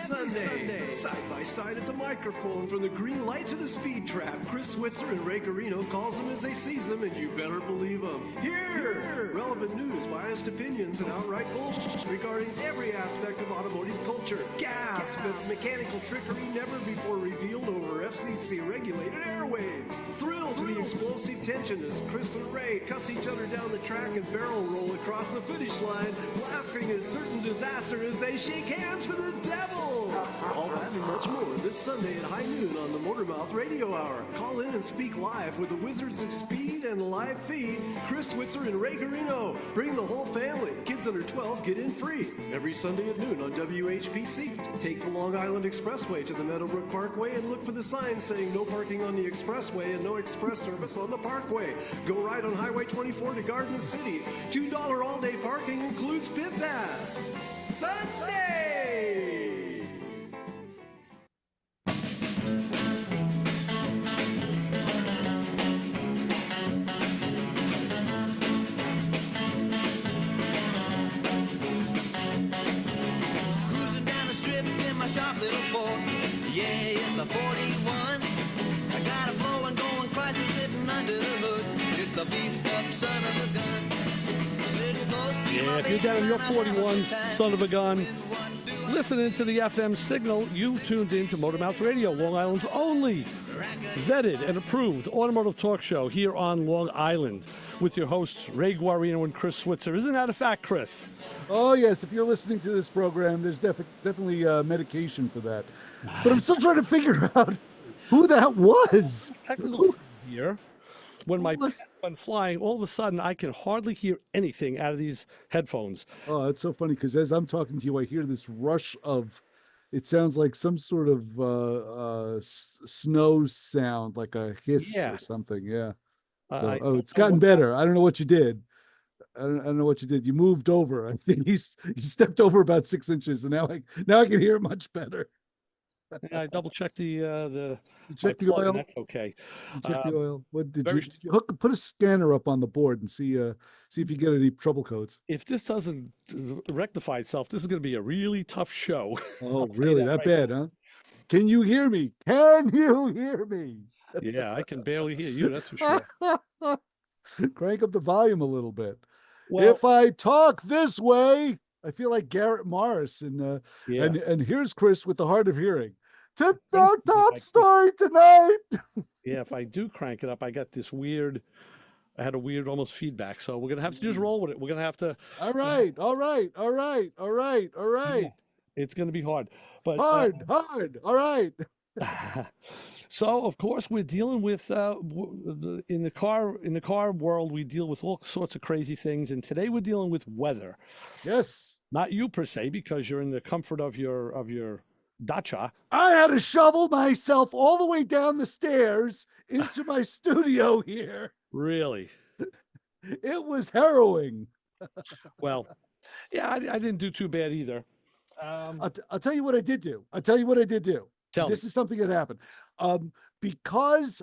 Sunday. Side by side at the microphone, from the green light to the speed trap, Chris Switzer and Ray Garino calls them as they sees them, and you better believe them. Here! Relevant news, biased opinions, and outright bullshit regarding every aspect of automotive culture. Gasp at mechanical trickery never before revealed over FCC-regulated airwaves. Thrill to the explosive tension as Chris and Ray cuss each other down the track and barrel roll across the finish line, laughing at certain disaster as they shake hands for the devil. All that and much more this Sunday at high noon on the Motormouth Radio Hour. Call in and speak live with the Wizards of Speed and live feed, Chris Switzer and Ray Garino. Bring the whole family. Kids under 12 get in free. Every Sunday at noon on WHPC. Take the Long Island Expressway to the Meadowbrook Parkway and look for the sign saying no parking on the expressway and no express service on the parkway. Go right on Highway 24 to Garden City. $2 all-day parking includes pit pass. Sunday! Cruising down the strip in my sharp little Ford. Yeah, it's a 41. I got a blowing, going, Chrysler sitting under the hood. It's a beefed up son of a gun. Sitting close to Yeah, if you're down in your 41, son of a gun, listening to the FM signal, you tuned in to Motormouth Radio, Long Island's only vetted and approved automotive talk show here on Long Island with your hosts, Ray Guarino and Chris Switzer. Isn't that a fact, Chris? Oh, yes. If you're listening to this program, there's definitely medication for that. But I'm still trying to figure out who that was. Technical here. When flying, all of a sudden, I can hardly hear anything out of these headphones. Oh, that's so funny because as I'm talking to you, I hear this rush of, it sounds like some sort of snow sound, like a hiss or something. Yeah. So, it's gotten better. I don't know what you did. I don't know what you did. You moved over. I think you stepped over about 6 inches, and now I can hear it much better. I double checked the check the oil. That's okay. Check the oil. What did you put a scanner up on the board and see if you get any trouble codes? If this doesn't rectify itself, this is going to be a really tough show. Oh, really? That bad, huh? Can you hear me? Can you hear me? Yeah, I can barely hear you. That's for sure. Crank up the volume a little bit. Well, if I talk this way, I feel like Garrett Morris, and here's Chris with the hard of hearing. To our top story tonight. Yeah, if I do crank it up, I got this weird. I had a weird almost feedback, so we're gonna have to just roll with it. We're gonna have to. All right. Yeah, it's gonna be hard, but hard. All right. So, of course, we're dealing with in the car world. We deal with all sorts of crazy things, and today we're dealing with weather. Yes, not you per se, because you're in the comfort of your dacha. I had to shovel myself all the way down the stairs into my studio here. Really, it was harrowing. Well, yeah, I didn't do too bad either. I'll tell you what I did do. This is something that happened. Because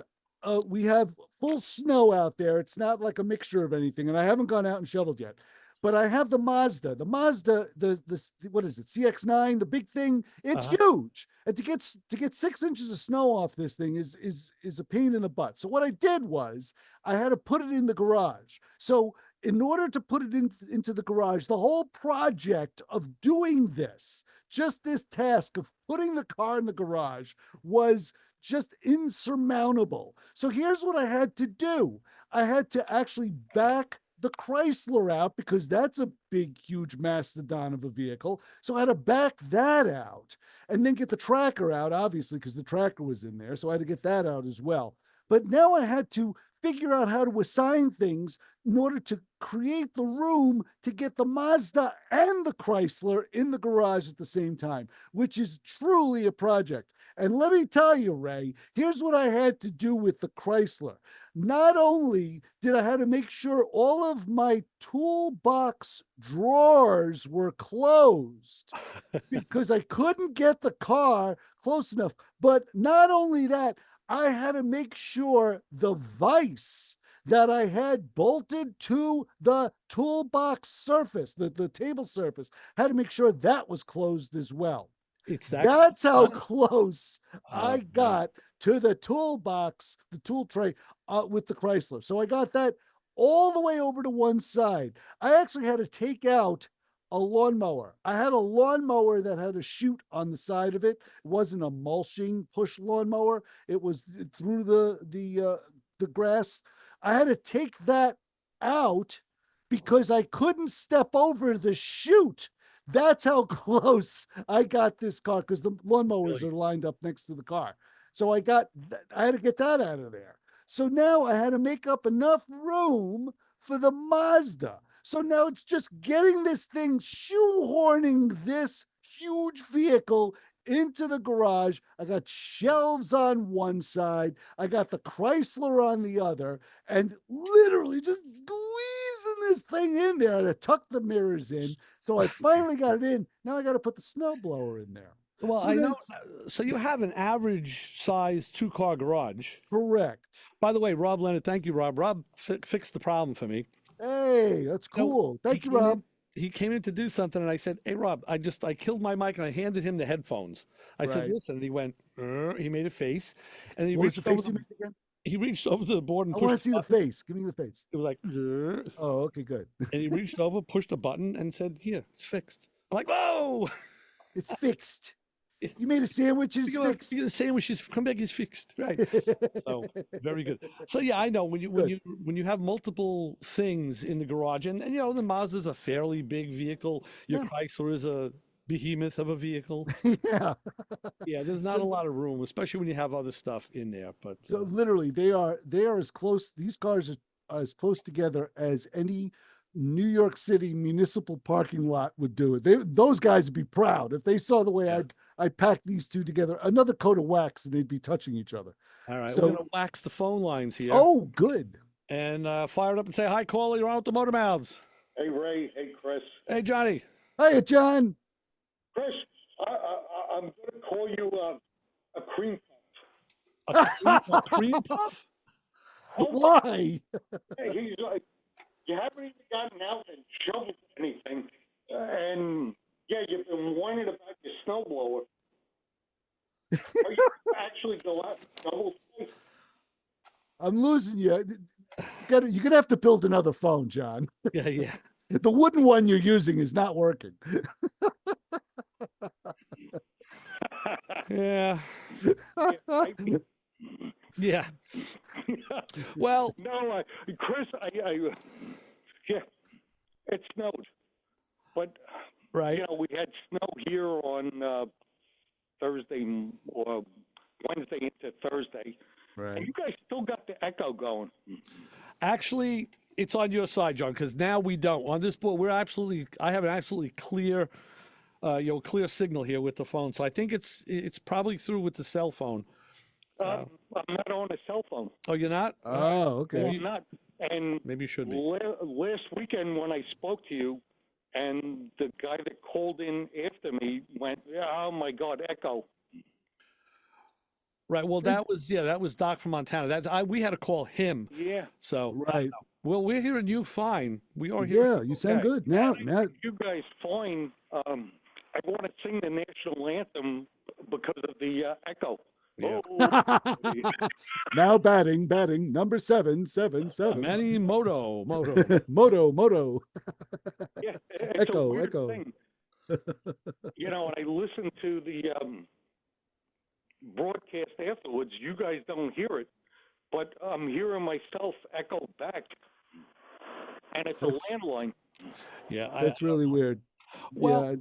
we have full snow out there, it's not like a mixture of anything, and I haven't gone out and shoveled yet. But I have the Mazda, what is it, CX-9, the big thing. It's huge, and to get 6 inches of snow off this thing is a pain in the butt. So what I did was I had to put it in the garage. So in order to put it into the garage, the whole project of doing this, just this task of putting the car in the garage, was just insurmountable. So here's what I had to do. I had to actually back the Chrysler out, because that's a big, huge mastodon of a vehicle. So I had to back that out and then get the tracker out, obviously, because the tracker was in there. So I had to get that out as well. But now I had to figure out how to assign things in order to create the room to get the Mazda and the Chrysler in the garage at the same time, which is truly a project. And let me tell you, Ray, here's what I had to do with the Chrysler. Not only did I have to make sure all of my toolbox drawers were closed because I couldn't get the car close enough, but not only that, I had to make sure the vise that I had bolted to the toolbox surface, the table surface, had to make sure that was closed as well. It's that. That's how close I got to the toolbox, the tool tray with the Chrysler. So I got that all the way over to one side. I actually had to take out a lawnmower. I had a lawnmower that had a chute on the side of it. It wasn't a mulching push lawnmower. It was through the grass. I had to take that out because I couldn't step over the chute. That's how close I got this car, because the lawnmowers are lined up next to the car. So I had to get that out of there. So now I had to make up enough room for the Mazda. So now it's just getting this thing, shoehorning this huge vehicle into the garage. I got shelves on one side, I got the Chrysler on the other, and literally just squeezing this thing in there to tuck the mirrors in. So I finally got it in. Now I got to put the snowblower in there. Well, So I know. So you have an average size 2-car garage. Correct. By the way, Rob Leonard, thank you, Rob. Rob fixed the problem for me. Hey, that's cool. Thank you, Rob. He came in to do something, and I said, "Hey, Rob, I killed my mic," and I handed him the headphones. I said, "Listen," and he went. He made a face, and he reached over. He reached over to the board and I pushed. want to see the face. Give me the face. It was like. Oh, okay, good. And he reached over, pushed a button, and said, "Here, it's fixed." I'm like, "Whoa!" It's fixed. You made a sandwich, it's fixed. The sandwich is come back is fixed, right? So very good. So yeah, I know when you have multiple things in the garage, and you know the Mazda's a fairly big vehicle. Your Chrysler is a behemoth of a vehicle. Yeah, yeah. There's not a lot of room, especially when you have other stuff in there. But so literally, they are as close. These cars are as close together as any New York City municipal parking lot would do it. Those guys would be proud if they saw the way I packed these two together. Another coat of wax, and they'd be touching each other. All right, so we're gonna wax the phone lines here. Oh, good. And fire it up and say hi, caller. You're on with the Motor Mouths. Hey Ray. Hey Chris. Hey Johnny. Hey John. Chris, I'm going to call you a cream puff. A cream puff? Why? He's like, you haven't even gotten out and shoveled anything, and yeah, you've been whining about your snowblower. Are you actually go out and shovel today? I'm losing you. You're gonna have to build another phone, John. Yeah. The wooden one you're using is not working. Yeah. Yeah. Well, no, Chris, yeah, it snowed, but right. You know, we had snow here on Thursday or Wednesday into Thursday, right? And you guys still got the echo going. Actually, it's on your side, John, because now we don't. On this board, I have an absolutely clear, clear signal here with the phone. So I think it's probably through with the cell phone. I'm not on a cell phone. Oh, you're not? Oh, okay. I'm not. And maybe you should be. Last weekend when I spoke to you, and the guy that called in after me went, "Oh my God, echo." Right. Well, that was Doc from Montana. We had to call him. Yeah. So right. Well, we're hearing you fine. We are hearing. Yeah, you sound good now. You guys fine. I want to sing the national anthem because of the echo. Yeah. Oh. Now batting, number 777. Manny Moto. Moto. Yeah, it's echo, a weird echo. thing. You know, and I listened to the broadcast afterwards. You guys don't hear it, but I'm hearing myself echo back, and it's a landline. Yeah, that's really weird. Well, yeah.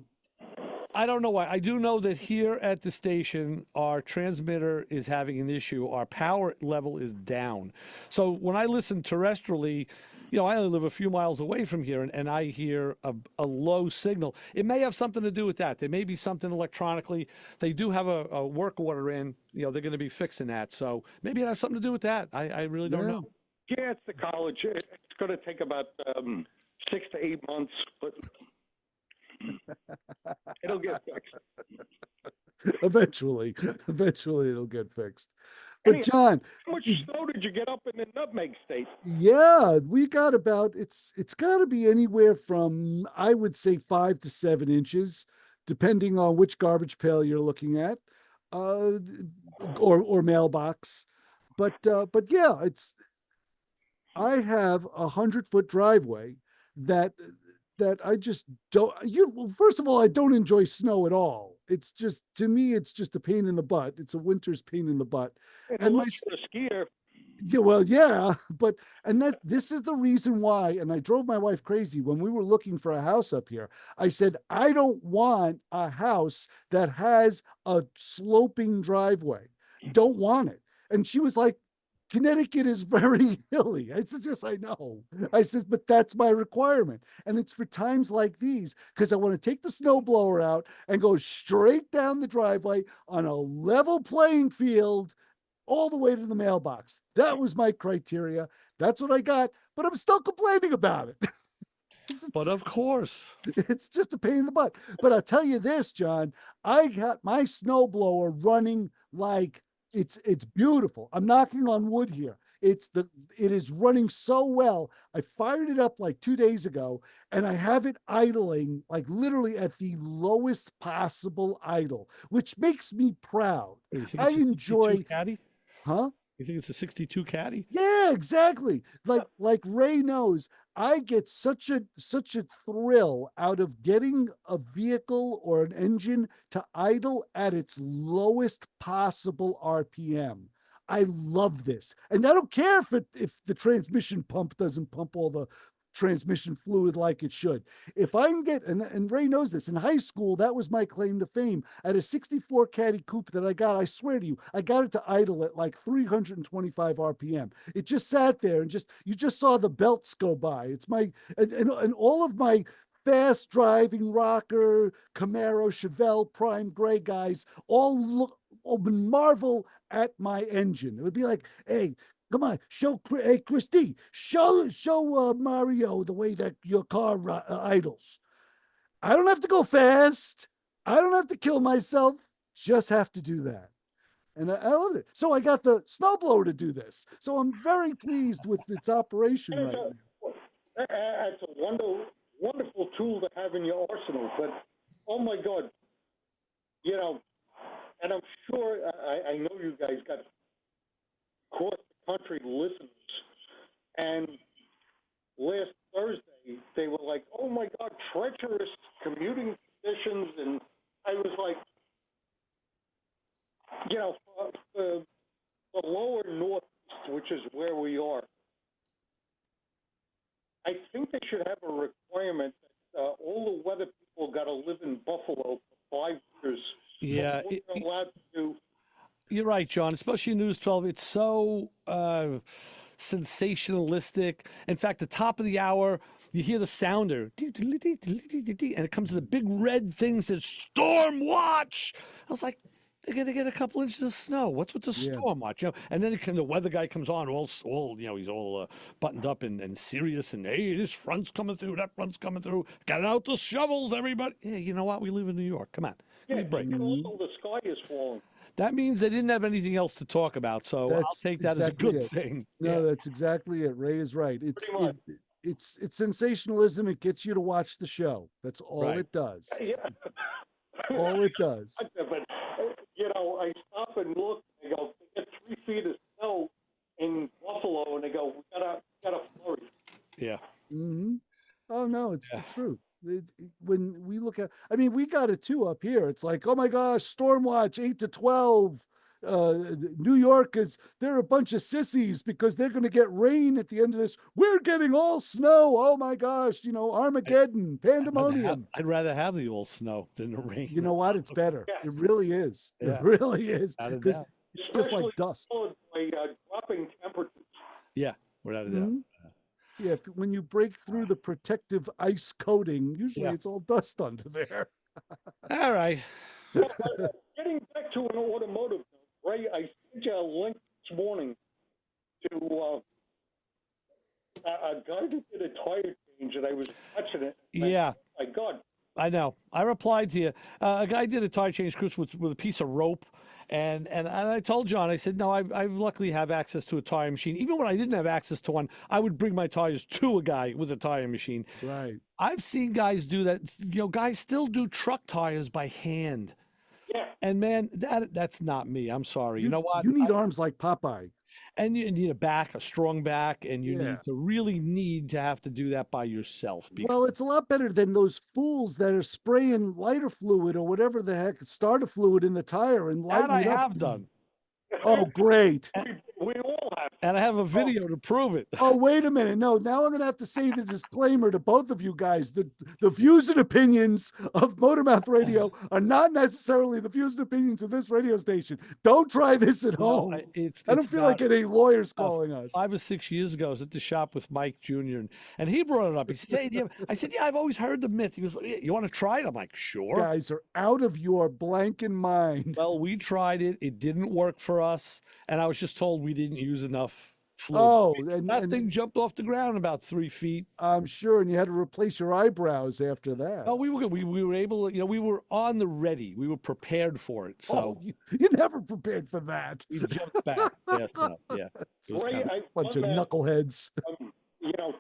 I don't know why. I do know that here at the station, our transmitter is having an issue. Our power level is down. So when I listen terrestrially, I only live a few miles away from here, and I hear a low signal. It may have something to do with that. There may be something electronically. They do have a work order in. They're going to be fixing that. So maybe it has something to do with that. I really don't know. Yeah, it's the college. It's going to take about 6 to 8 months, but it'll get fixed. Eventually it'll get fixed. But John, how much snow did you get up in the Nutmeg State? Yeah, we got about it's got to be anywhere from, I would say, 5 to 7 inches, depending on which garbage pail you're looking at, or mailbox. But yeah, I have 100-foot driveway that I just don't. Well, first of all, I don't enjoy snow at all. It's just, to me, it's just a pain in the butt. It's a winter's pain in the butt. And my skier. Yeah, well, yeah, but this is the reason why, and I drove my wife crazy when we were looking for a house up here. I said, I don't want a house that has a sloping driveway. Don't want it. And she was like, Connecticut is very hilly. I said, yes, I know. I said, but that's my requirement. And it's for times like these, because I want to take the snowblower out and go straight down the driveway on a level playing field all the way to the mailbox. That was my criteria. That's what I got, but I'm still complaining about it. But of course, it's just a pain in the butt. But I'll tell you this, John, I got my snowblower running like it's beautiful. I'm knocking on wood here. It is running so well. I fired it up like 2 days ago, and I have it idling like literally at the lowest possible idle, which makes me proud. I enjoy. Caddy? Huh? You think it's a 62 Caddy? Yeah, exactly. Like Ray knows, I get such a thrill out of getting a vehicle or an engine to idle at its lowest possible RPM. I love this. And I don't care if the transmission pump doesn't pump all the transmission fluid like it should. If I can get, and Ray knows this, in high school, that was my claim to fame. I had a 64 Caddy coupe that I got, I swear to you, I got it to idle at like 325 RPM. It just sat there and you just saw the belts go by. It's and all of my fast driving rocker, Camaro, Chevelle, Prime Gray guys all marvel at my engine. It would be like, hey, come on, hey, Christy, show Mario the way that your car idles. I don't have to go fast. I don't have to kill myself. Just have to do that. And I love it. So I got the snowblower to do this. So I'm very pleased with its operation right now. It's a wonderful tool to have in your arsenal. But, oh, my God, and I'm sure, I know you guys got across the country listeners, and last Thursday they were like, oh my God, treacherous commuting conditions, and I was like, the lower northeast, which is where we are, I think they should have a requirement that all the weather people got to live in Buffalo for 5 years. Yeah, they're allowed to do. You're right, John, especially News 12. It's so sensationalistic. In fact, the top of the hour, you hear the sounder, and it comes to the big red thing that says, Storm Watch. I was like, they're going to get a couple inches of snow. What's with the storm watch? And then the weather guy comes on, he's all buttoned up and serious, and hey, this front's coming through, that front's coming through. Get out the shovels, everybody. Yeah, you know what? We live in New York. Come on. Give me a break. Also, the sky is falling. That means they didn't have anything else to talk about, so I'll take that exactly as a good thing. No, that's exactly it. Ray is right. It's sensationalism. It gets you to watch the show. That's all it does. Yeah. All it does. But, I stop and look, and I go, they get 3 feet of snow in Buffalo, and they go, we gotta flurry. Yeah. Mm-hmm. Oh, no, it's the truth. When we look at, we got it too up here. It's like, oh my gosh, storm watch 8 to 12. New York they're a bunch of sissies because they're going to get rain at the end of this. We're getting all snow. Oh my gosh, Armageddon, pandemonium. I'd rather have the all snow than the rain. You know what? It's better. It really is. Yeah. It really is. Because it's just like dust. By dropping temperatures. Yeah, without a doubt. Mm-hmm. Yeah, when you break through the protective ice coating, usually it's all dust under there. All right. Getting back to an automotive, Ray, I sent you a link this morning to a guy that did a tire change, and I was watching it. Yeah. My God. I know. I replied to you. A guy did a tire change, Chris, with a piece of rope. And I told John, I said, no, I luckily have access to a tire machine. Even when I didn't have access to one, I would bring my tires to a guy with a tire machine. Right. I've seen guys do that. Guys still do truck tires by hand. Yeah. And man, that's not me. I'm sorry. You know what? You need arms like Popeye. And you need a strong back, and you Yeah. need to have to do that by yourself. Well, it's a lot better than those fools that are spraying lighter fluid or whatever the heck, starter fluid in the tire and lighting it up. I have done. Oh, great. We all have. And I have a video to prove it. Oh, wait a minute. No, now I'm going to have to say the disclaimer to both of you guys. The views and opinions of Motormouth Radio are not necessarily the views and opinions of this radio station. Don't try this at home. I don't feel like any lawyers calling us. 5 or 6 years ago, I was at the shop with Mike Jr., and he brought it up. He said, hey, I said, yeah, I've always heard the myth. He goes, you want to try it? I'm like, sure. You guys are out of your blanking mind. Well, we tried it. It didn't work for us, and I was just told we didn't use enough fluid. Oh, that thing jumped off the ground about 3 feet. I'm sure, and you had to replace your eyebrows after that. Oh, we were good. We were able to, we were on the ready. We were prepared for it. So you never prepared for that. We jumped back. Yeah. Bunch of knuckleheads.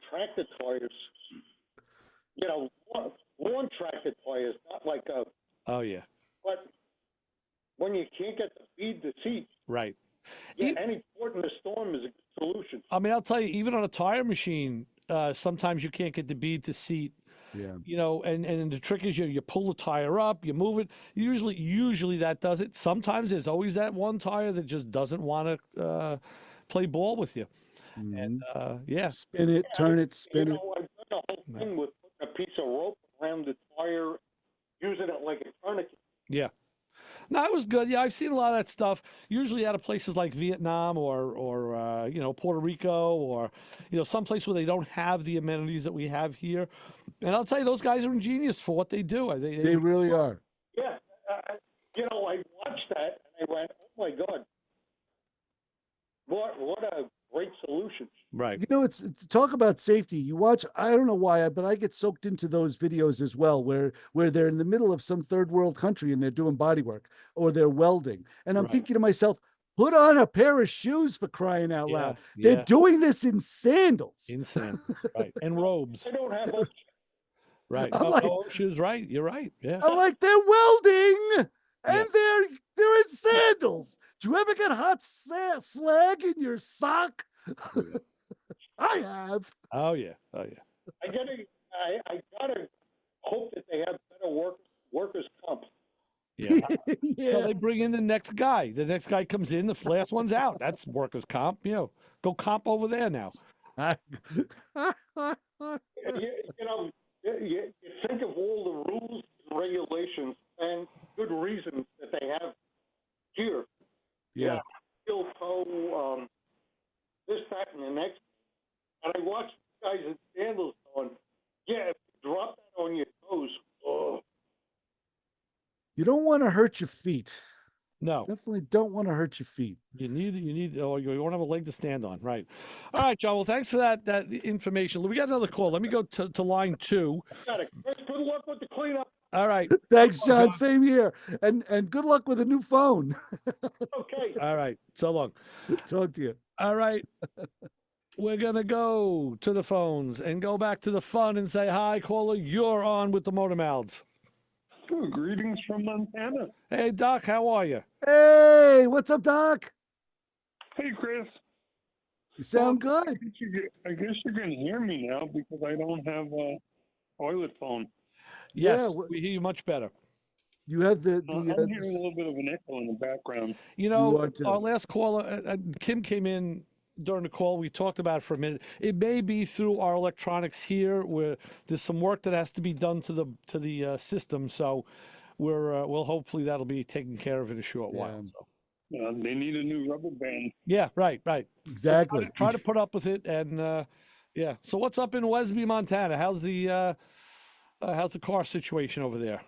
Tractor tires. Lawn tractor tires, not like a. Oh yeah. But when you can't get the feed to seat. Right. Yeah, any port in the storm is a solution. I mean, I'll tell you, even on a tire machine, sometimes you can't get the bead to seat. Yeah. And the trick is you pull the tire up, you move it. Usually that does it. Sometimes there's always that one tire that just doesn't want to play ball with you. Mm-hmm. And spin it, turn it, spin it. I've done the whole thing with putting a piece of rope around the tire, using it like a tourniquet. Yeah. No, it was good. Yeah, I've seen a lot of that stuff. Usually out of places like Vietnam or Puerto Rico or some place where they don't have the amenities that we have here. And I'll tell you, those guys are ingenious for what they do. They really are. Yeah, I watched that and I went, "Oh my God, what a great solution!" Right. It's talk about safety. You watch, I don't know why, but I get soaked into those videos as well, where they're in the middle of some third world country and they're doing body work or they're welding. And I'm thinking to myself, put on a pair of shoes for crying out loud. Yeah. They're doing this in sandals. In sandals, right. And robes. I don't have Right. Shoes, right. You're right. Yeah. I'm like, they're welding and they're in sandals. Do you ever get hot slag in your sock? I have. Oh yeah. I gotta hope that they have better workers' comp. Yeah. Yeah. So they bring in the next guy. The next guy comes in. The last one's out. That's workers' comp. Go comp over there now. You think of all the rules and regulations and good reasons that they have here. Yeah. Steel toe, this, that, and the next. And I watched guys in sandals going, yeah, if you drop that on your toes, You don't want to hurt your feet. No. Definitely don't want to hurt your feet. You won't have a leg to stand on. Right. All right, John. Well, thanks for that information. We got another call. Let me go to line 2. got it. Chris, good luck with the cleanup. All right. Thanks, John. Same here. And good luck with a new phone. Okay. All right. So long. Talk to you. All right. We're going to go to the phones and go back to the fun and say, hi, caller. You're on with the Motor Mouths. Oh, greetings from Montana. Hey, Doc. How are you? Hey, what's up, Doc? Hey, Chris. You sound good. I guess you can hear me now because I don't have a toilet phone. Yes, we hear you much better. You have I'm hearing a little bit of an echo in the background. Our last caller, Kim, came in during the call. We talked about it for a minute. It may be through our electronics here, where there's some work that has to be done to the system. So we'll hopefully that'll be taken care of in a short while. So. They need a new rubber band. Yeah, right. Exactly. So try to put up with it, and yeah. So what's up in Wesby, Montana? How's the car situation over there?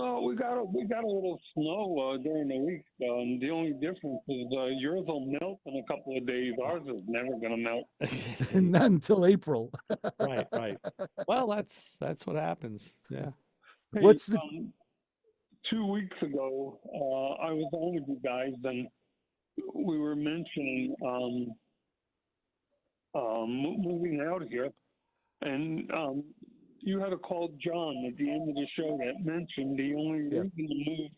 Oh, we got a little snow during the week. The only difference is yours will melt in a couple of days. Ours is never going to melt. Not until April. Right. Well, that's what happens. Yeah. Hey, What's the 2 weeks ago, I was on with you guys, and we were mentioning moving out here, and you had to call John at the end of the show that mentioned the only reason to move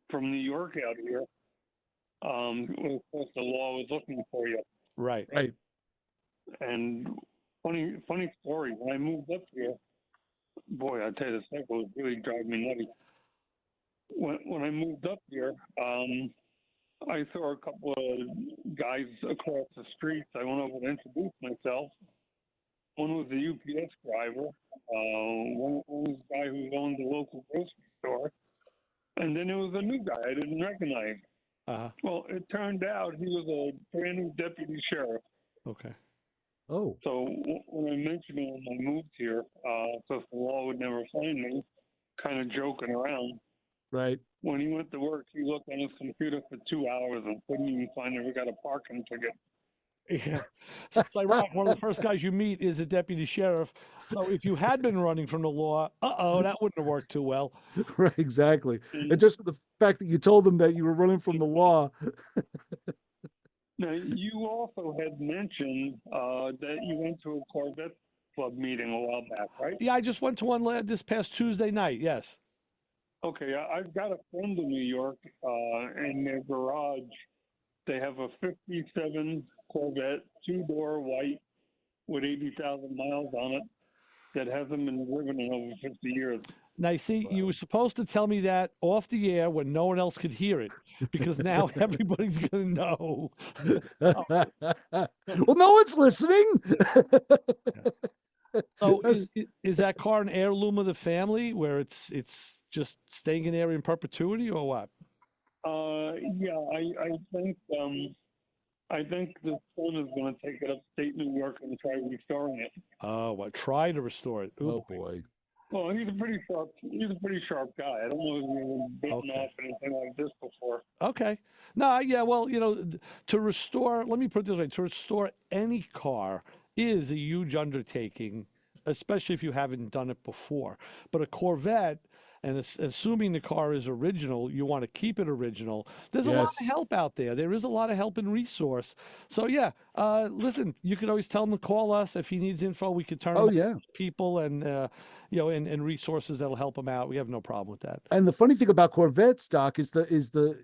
from New York out here was because the law was looking for you. Right. Right. And funny story. When I moved up here, boy, I tell you, this thing was really driving me nutty. When I moved up here, I saw a couple of guys across the street. I went over to introduce myself. One was a UPS driver. One was a guy who owned the local grocery store. And then there was a new guy I didn't recognize. Well, it turned out he was a brand new deputy sheriff. Okay. Oh. So when I mentioned him when I moved here, because the law would never find me, kind of joking around. Right. When he went to work, he looked on his computer for 2 hours and couldn't even find if he got a parking ticket. Yeah. So it's ironic. One of the first guys you meet is a deputy sheriff. So if you had been running from the law, that wouldn't have worked too well. Right, exactly. And just the fact that you told them that you were running from the law. Now, you also had mentioned that you went to a Corvette Club meeting a while back, right? Yeah, I just went to one this past Tuesday night. Yes. Okay, I've got a friend in New York. In their garage, they have a 57 Corvette, two-door white with 80,000 miles on it that hasn't been driven in over 50 years. Now, you see, you were supposed to tell me that off the air when no one else could hear it, because now everybody's going to know. Well, no one's listening. So is that car an heirloom of the family where it's just staying in there in perpetuity, or what? Yeah, I think the son is going to take it upstate New York and try restoring it. Oh, what? Try to restore it. Oh boy. Well, he's a pretty sharp guy. I don't know if he's ever bitten off anything like this before. Okay. No, yeah, well, to restore, let me put it this way, to restore any car is a huge undertaking, especially if you haven't done it before. But a Corvette, and assuming the car is original, you want to keep it original. There's a lot of help out there. There is a lot of help and resource. So yeah, listen, you can always tell him to call us if he needs info. We could turn to people and and resources that'll help him out. We have no problem with that. And the funny thing about Corvettes, Doc, is the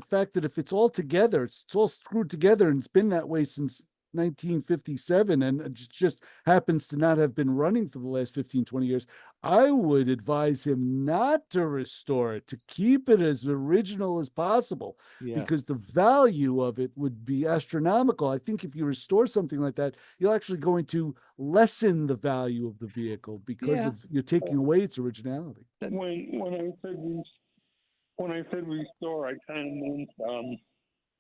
fact that if it's all together, it's all screwed together, and it's been that way since 1957, and it just happens to not have been running for the last 15, 20 years, I would advise him not to restore it, to keep it as original as possible, because the value of it would be astronomical. I think if you restore something like that, you're actually going to lessen the value of the vehicle because of you're taking away its originality. When I said restore, I kind of meant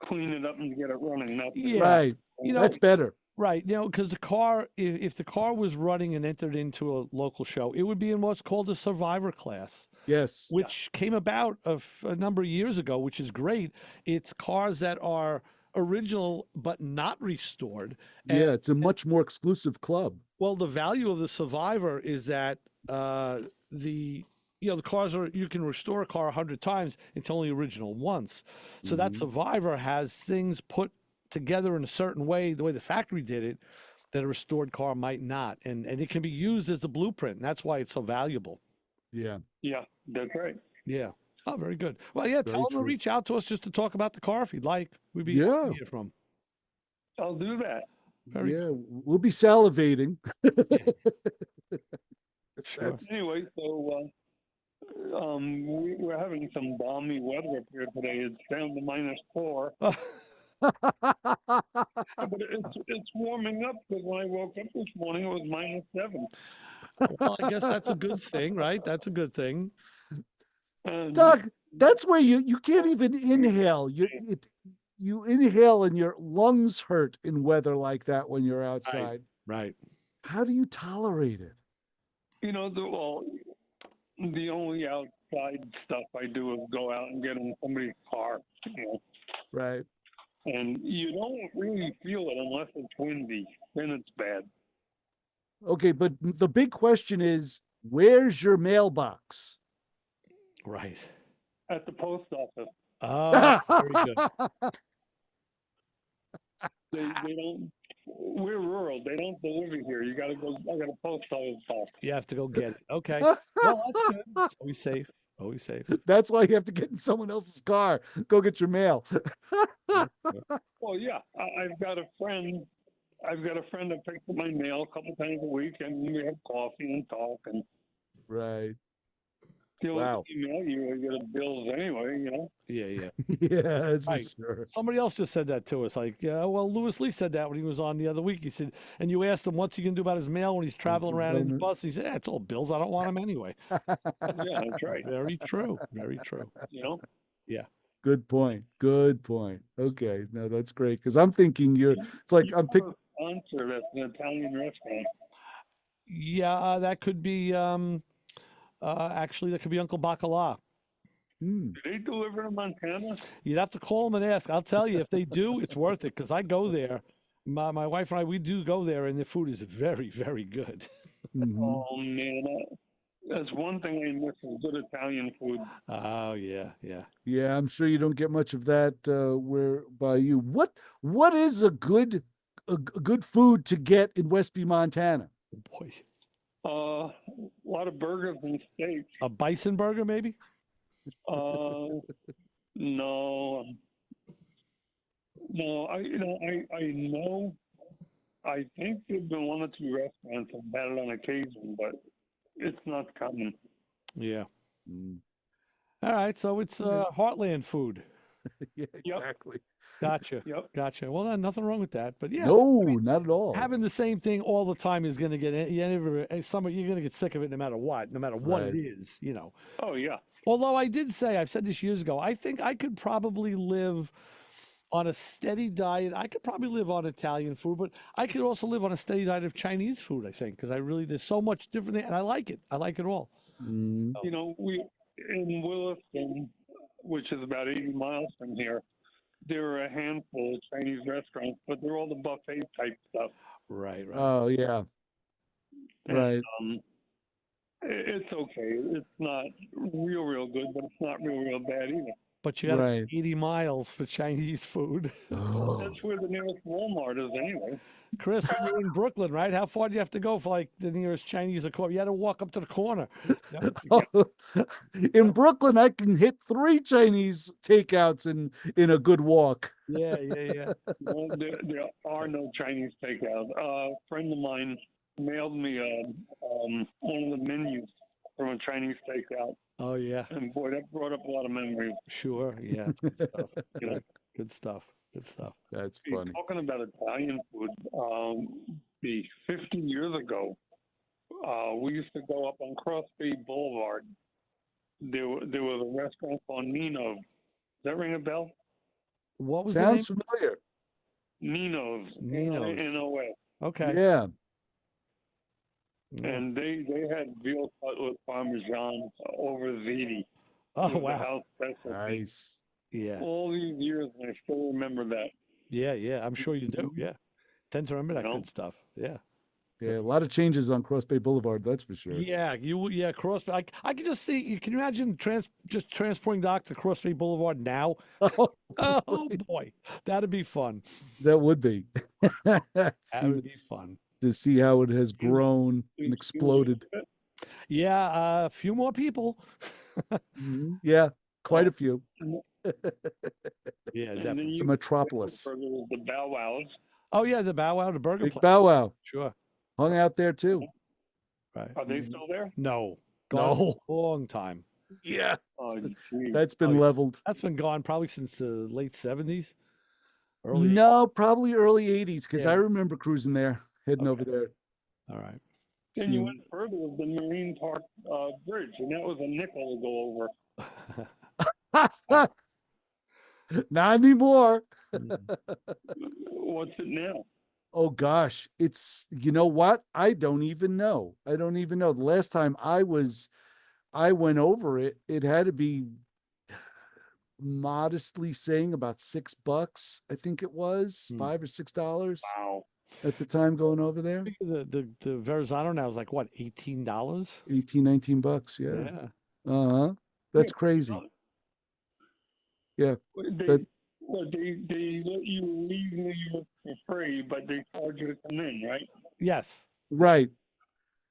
clean it up and get it running. Right. That's better. Right. Because the car, if the car was running and entered into a local show, it would be in what's called a survivor class. Yes. Which came about a number of years ago, which is great. It's cars that are original but not restored. And, it's a much more exclusive club. Well, the value of the survivor is that the cars you can restore a car 100 times. It's only original once. So that survivor has things put together in a certain way, the way the factory did it, that a restored car might not. And it can be used as the blueprint. And that's why it's so valuable. Yeah, that's right. Yeah. Oh, very good. Well, yeah, tell them to reach out to us just to talk about the car if you'd like. We'd be happy to hear from. I'll do that. We'll be salivating. Sure. Anyway, so we're having some balmy weather up here today. It's down to -4. But it's warming up, because when I woke up this morning, it was -7. Well, I guess that's a good thing, right? That's a good thing. Doug, that's where you can't even inhale. You inhale and your lungs hurt in weather like that when you're outside. Right. How do you tolerate it? The only outside stuff I do is go out and get in somebody's car. Right. And you don't really feel it unless it's windy. Then it's bad. Okay, but the big question is, where's your mailbox? Right. At the post office. Oh, very good. They don't. we're rural. They don't deliver here. You got to go. I got to post all this stuff. You have to go get it. Okay. Well, that's good. It's always safe. Always safe. That's why you have to get in someone else's car. Go get your mail. Well, yeah. I've got a friend. I've got a friend that picks up my mail a couple times a week, and we have coffee and talk. And Right. wow. Email you get the bills anyway. You know. Yeah. Yeah, that's Right. for sure. Somebody else just said that to us. Like, well, Lewis Lee said that when he was on the other week. He said, and you asked him what's he going to do about his mail when he's traveling around in the bus. He said, it's all bills. I don't want them anyway. Yeah, that's right. Very true. Very true. You know. Yeah. Good point. Good point. Okay, no, that's great because I'm thinking it's like I'm thinking. Sponsor at an Italian restaurant. Yeah, that could be. Actually, that could be Uncle Bacala. Do they deliver to Montana? You'd have to call them and ask. I'll tell you, if they do, it's worth it because I go there. My wife and I, we do go there, and the food is very, very good. Mm-hmm. Oh man, that's one thing I miss is good Italian food. Oh yeah. Yeah, I'm sure you don't get much of that where by you. What is a good food to get in Westby, Montana? Boy, a lot of burgers and steaks. A bison burger, maybe? No. I think there've been one or two restaurants have had it on occasion, but it's not common. Yeah. All right, so it's heartland food. Yeah, exactly. Gotcha. Yep. Gotcha. Well, nothing wrong with that, but yeah. No, not at all. Having the same thing all the time is going to get you're going to get sick of it no matter what Right. it is, you know. Oh yeah. Although I've said this years ago, I think I could probably live on a steady diet. I could probably live on Italian food, but I could also live on a steady diet of Chinese food, I think, because there's so much different, and I like it. I like it all. Mm. You know, we in Williston, which is about 80 miles from here, there are a handful of Chinese restaurants, but they're all the buffet type stuff. Right. Oh yeah. And, Right. It's okay. It's not real good, but it's not real bad either. But you got Right. 80 miles for Chinese food. Oh. That's where the nearest Walmart is anyway. Chris, you're in Brooklyn, right? How far do you have to go for like the nearest Chinese or coffee? You had to walk up to the corner. In Brooklyn, I can hit 3 Chinese takeouts in a good walk. Yeah. Well, there are no Chinese takeout. A friend of mine mailed me one of the menus from a Chinese takeout. Oh yeah. And boy, that brought up a lot of memories. Sure. Yeah. It's good stuff. Good stuff. Good stuff. That's You're funny. talking about Italian food, 50 years ago, we used to go up on Cross Bay Boulevard. There was a restaurant called Nino's. Does that ring a bell? What was Sounds the name? familiar. Nino's. Nino's. N-O-S. Okay. Yeah. And they had veal cutlet parmesan over ziti. Oh It was a wow. house specialty. Nice. Yeah. All these years, and I still remember that. Yeah. I'm sure you do. Yeah. Tend to remember that You know? good stuff. Yeah. Yeah, a lot of changes on Cross Bay Boulevard, that's for sure. Yeah. Cross. I could just see. Can you imagine just transporting Doc to Cross Bay Boulevard now? Oh boy, that'd be fun. That would be. That would be fun. To see how it has grown and exploded. Yeah, a few more people. Yeah, quite a few. Yeah, And definitely. then It's a you metropolis. there was the Bow Wows. Oh yeah, the Bow Wow, the burger Big place. Bow Wow Sure. hung out there too. Right. Are they still there? No. No. Gone a long time. Yeah, Oh, geez. that's been yeah. leveled. That's been gone probably since the late 70s. Early. No, probably early 80s because Yeah. I remember cruising there, heading over there. All right. Then you went further with the Marine Park Bridge, and that was a nickel to go over. Not anymore. What's it now? Oh gosh, it's, you know what? I don't even know. The last time I went over it, it had to be modestly saying about $6, I think it was $5 or $6 Wow. at the time going over there. The Verrazano now is like what, $18? 18, $19. Yeah. Yeah. Uh-huh. That's crazy. Yeah. They, But- Well, they let you leave New York for free, but they charge you to come in, right? Yes. Right.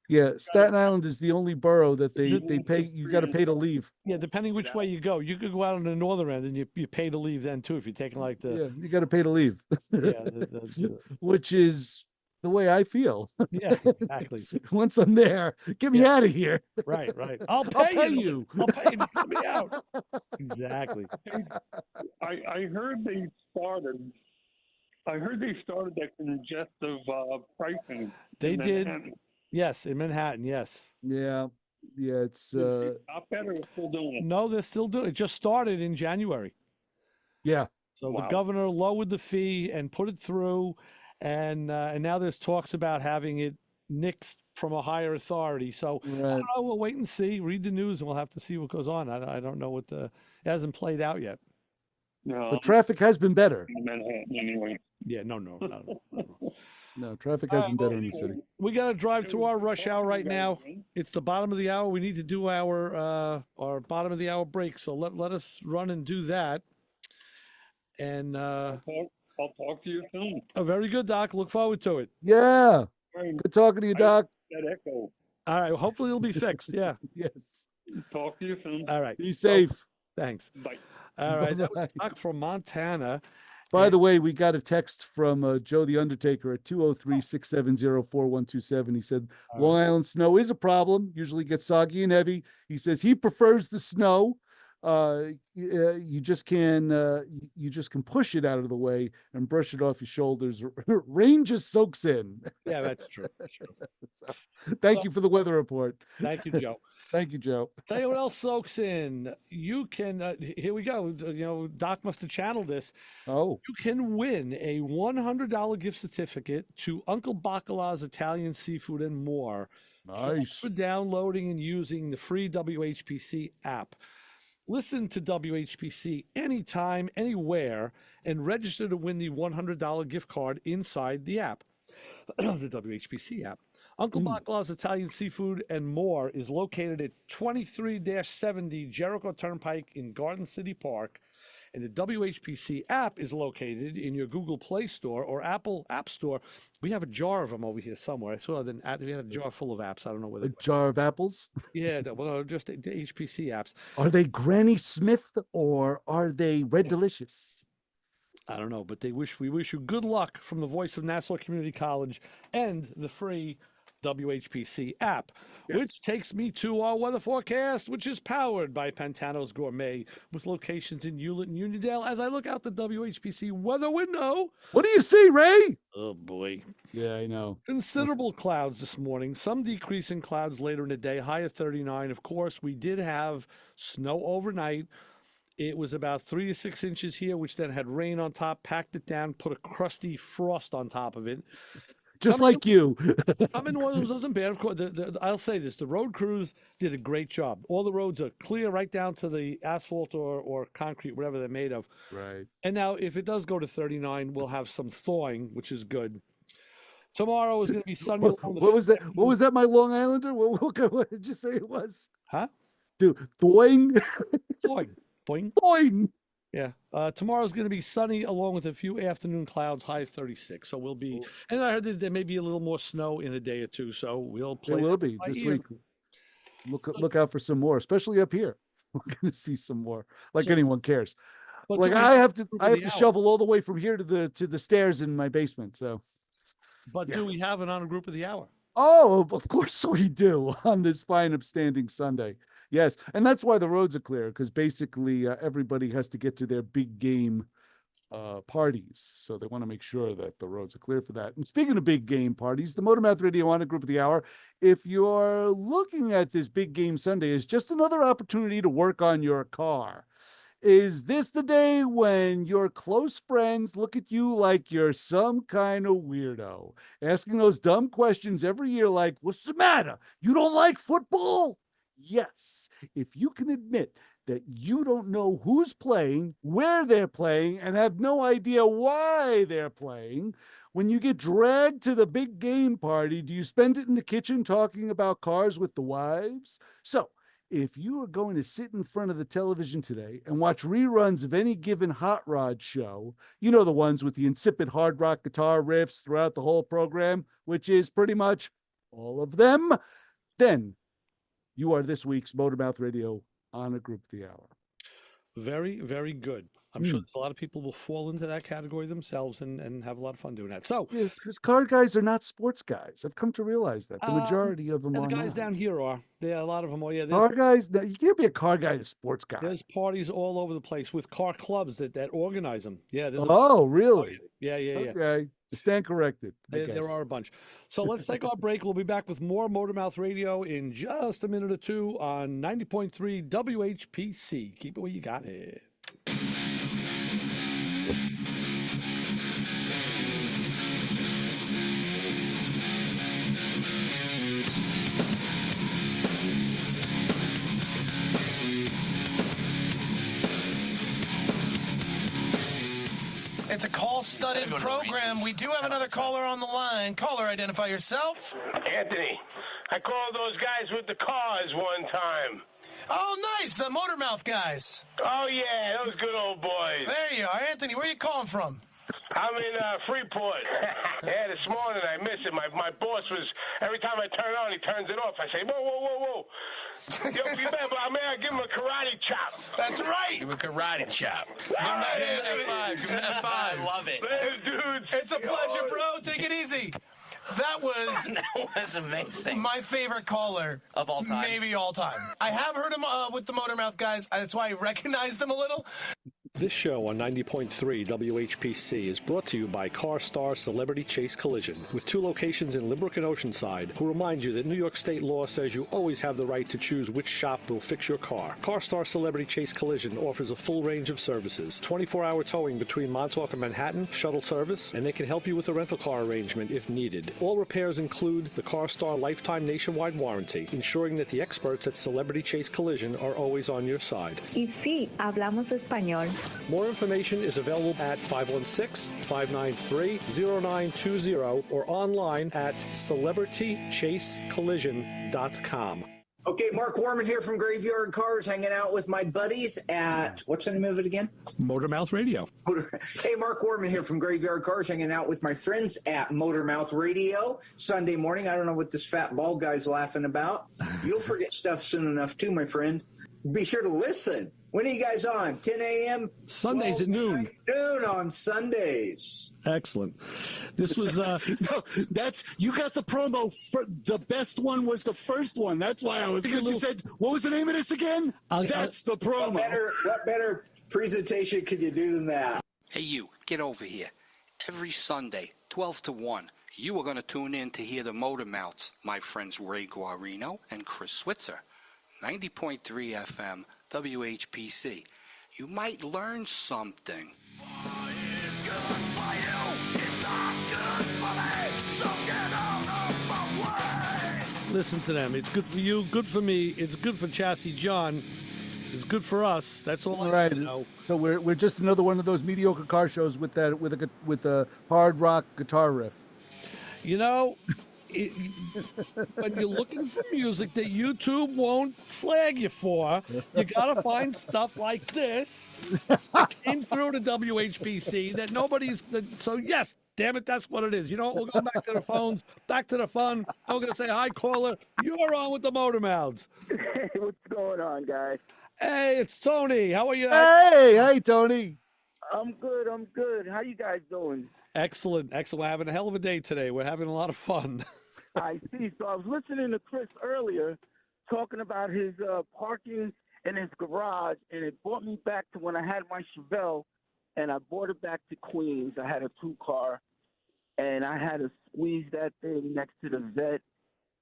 Yeah. Staten Island is the only borough that they pay. You got to pay to leave. Yeah, depending which way you go. You could go out on the northern end and you pay to leave then too if you're taking like the Yeah, you got to pay to leave. yeah, Which is the way I feel. yeah, exactly. Once I'm there, get me out of here. Right. I'll pay you. I'll pay you. Just let me out. Exactly. I heard they started. I heard they started that congestive pricing. They did. Manhattan. Yes, in Manhattan. Yes. Yeah. It's Not better. Still doing it. No, they're still doing it. Just started in January. Yeah. So Wow. the governor lowered the fee and put it through, and now there's talks about having it nixed from a higher authority. So I don't know, we'll wait and see. Read the news, and we'll have to see what goes on. I don't know what it hasn't played out yet. No, the traffic has been better. in Manhattan anyway. Yeah, no. No, traffic has been better in the city. We got to drive through our rush hour right now. It's the bottom of the hour. We need to do our bottom of the hour break. So let us run and do that. And I'll talk to you soon. very good, Doc. Look forward to it. Yeah. Good talking to you, Doc. That echo. All right. Hopefully it'll be fixed. Yeah. Yes. Talk to you soon. All right. Be safe. Thanks. Bye. All right. That was Bye-bye. Doc from Montana. By the way, we got a text from Joe the Undertaker at 203-670-4127. He said, Long Island snow is a problem, usually gets soggy and heavy. He says he prefers the snow. You just can push it out of the way and brush it off your shoulders. Rain just soaks in. Yeah, that's true. So, thank you for the weather report. Thank you, Joe. Thank you, Joe. Tell you what else soaks in. You can, here we go. Doc must have channeled this. Oh, You can win a $100 gift certificate to Uncle Bacala's Italian Seafood and More. nice. For downloading and using the free WHPC app. Listen to WHPC anytime, anywhere, and register to win the $100 gift card inside the app, the WHPC app. Uncle Bacala's Italian Seafood and More is located at 23-70 Jericho Turnpike in Garden City Park. And the WHPC app is located in your Google Play Store or Apple App Store. We have a jar of them over here somewhere. I saw we had a jar full of apps. I don't know whether A jar of apples. yeah, well, just the HPC apps. Are they Granny Smith or are they Red Delicious? I don't know, but we wish you good luck from the voice of Nassau Community College and the free WHPC app, which takes me to our weather forecast, which is powered by Pantano's Gourmet with locations in Hewlett and Uniondale. As I look out the WHPC weather window, What do you see, Ray? oh boy, Yeah, I know. considerable clouds this morning, some decrease in clouds later in the day, high of 39. Of course, we did have snow overnight. It was about 3 to 6 inches here, which then had rain on top, packed it down, put a crusty frost on top of it. Just like you. Coming wasn't bad. Of course, I'll say this: the road crews did a great job. All the roads are clear right down to the asphalt or concrete, whatever they're made of. Right. And now, if it does go to 39, we'll have some thawing, which is good. Tomorrow is going to be sunny. What was that? What was that, my Long Islander? What did you say it was? Huh? Dude, thawing? Thawing. Boing. Thawing. Yeah. Tomorrow's going to be sunny along with a few afternoon clouds, high of 36. So we'll be, and I heard that there may be a little more snow in a day or two. So we'll play. It will that be by this ear. week. Look out for some more, especially up here. We're going to see some more. Like anyone cares. But Like do we I have to group of the hour? shovel all the way from here to the stairs in my basement. So But do we have it on a group of the hour? oh, of course we do on this fine upstanding Sunday. Yes, and that's why the roads are clear, because basically everybody has to get to their big game parties, so they want to make sure that the roads are clear for that. And speaking of big game parties, the Motormouth Radio Honor Group of the Hour, if you're looking at this big game Sunday as just another opportunity to work on your car, is this the day when your close friends look at you like you're some kind of weirdo, asking those dumb questions every year like, what's the matter? You don't like football? Yes, if you can admit that you don't know who's playing, where they're playing, and have no idea why they're playing, when you get dragged to the big game party, do you spend it in the kitchen talking about cars with the wives? So, if you are going to sit in front of the television today and watch reruns of any given hot rod show, you know, the ones with the insipid hard rock guitar riffs throughout the whole program, which is pretty much all of them, then you are this week's Motormouth Radio Honor Group of the Hour. Very, very good. I'm sure a lot of people will fall into that category themselves and have a lot of fun doing that. So, because car guys are not sports guys. I've come to realize that the majority of them are the guys not. down here are. Yeah, a lot of them are. Yeah, Car guys, no, you can't be a car guy and a sports guy. There's parties all over the place with car clubs that organize them. Yeah. Really? Yeah. Okay. I stand corrected. There are a bunch. So let's take our break. We'll be back with more Motormouth Radio in just a minute or two on 90.3 WHPC. Keep it where you got it. It's a call-studded program. We do have another caller on the line. Caller, identify yourself. Anthony, I called those guys with the cars one time. Oh, nice. The Motormouth guys. Oh, yeah, those good old boys. There you are. Anthony, where are you calling from? I'm in Freeport. Yeah, this morning I miss it. My boss was, every time I turn on, he turns it off. I say, whoa. Yo, you better, may I give him a karate chop? That's right. Give him a karate chop. Give him an F5. I love it. Later, dudes. It's a pleasure, bro. Take it easy. That was amazing. My favorite caller of all time. Maybe all time. I have heard him with the Motormouth guys. That's why I recognized them a little. This show on 90.3 WHPC is brought to you by CarStar Celebrity Chase Collision, with 2 locations in Limerick and Oceanside, who remind you that New York state law says you always have the right to choose which shop will fix your car. CarStar Celebrity Chase Collision offers a full range of services, 24-hour towing between Montauk and Manhattan, shuttle service, and they can help you with a rental car arrangement if needed. All repairs include the CarStar Lifetime Nationwide Warranty, ensuring that the experts at Celebrity Chase Collision are always on your side. Y sí, hablamos español. More information is available at 516-593-0920 or online at celebritychasecollision.com. Okay, Mark Warman here from Graveyard Cars, hanging out with my buddies at, what's the name of it again? Motormouth Radio. Hey, Mark Warman here from Graveyard Cars, hanging out with my friends at Motormouth Radio. Sunday morning, I don't know what this fat bald guy's laughing about. You'll forget stuff soon enough too, my friend. Be sure to listen. When are you guys on? 10 a.m.? Sundays at noon. Noon on Sundays. Excellent. This was no, that's you got the promo for the best one was the first one. That's why I was because you said what was the name of this again? That's the promo. What better presentation could you do than that? Hey, you, get over here. Every Sunday, 12 to 1, you are going to tune in to hear the Motormouths, my friends Ray Guarino and Chris Switzer. 90.3 FM, WHPC. You might learn something. Listen to them. It's good for you, good for me. It's good for Chassis John. It's good for us. That's all I know. So we're just another one of those mediocre car shows with a hard rock guitar riff. You know, when you're looking for music that YouTube won't flag you for, you gotta find stuff like this that came through to WHPC that nobody's. So yes, damn it, that's what it is. You know what? We'll go back to the phones, back to the fun. I'm gonna say hi, caller. You're on with the Motormouths. Hey, what's going on, guys? Hey, it's Tony. How are you? Hey, Tony. I'm good. How you guys doing? Excellent. We're having a hell of a day today. We're having a lot of fun. I see. So I was listening to Chris earlier talking about his parking in his garage, and it brought me back to when I had my Chevelle, and I brought it back to Queens. I had a 2-car, and I had to squeeze that thing next to the vet.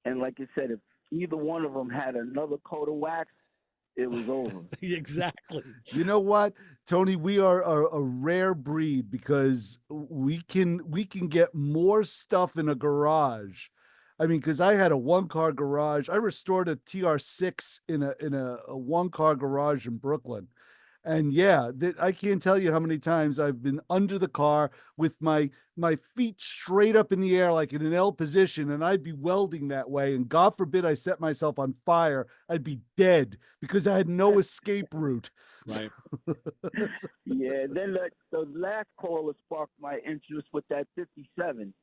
And like I said, if either one of them had another coat of wax, it was over. Exactly. You know what, Tony? We are a rare breed because we can get more stuff in a garage. I mean, because I had a 1-car garage. I restored a TR6 in a 1-car garage in Brooklyn, And yeah, I can't tell you how many times I've been under the car with my feet straight up in the air, like in an L position, and I'd be welding that way. And God forbid I set myself on fire, I'd be dead because I had no escape route. Right. Yeah. Then the last caller sparked my interest with that 57.